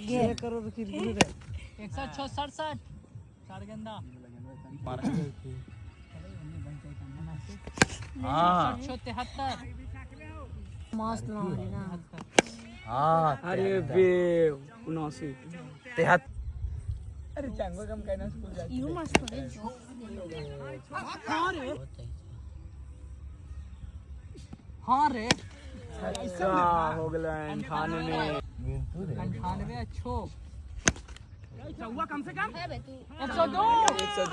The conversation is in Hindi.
करोड़ की 167 सारगंदा हाँ 73 मस्त लग रही ना। हाँ अरे बे 79 73 अरे चांगो कम कहना स्कूल जाके यू मस्त हो रे जो हाँ रे अच्छा हो गया खाने में 98 अच्छो है बे तू 102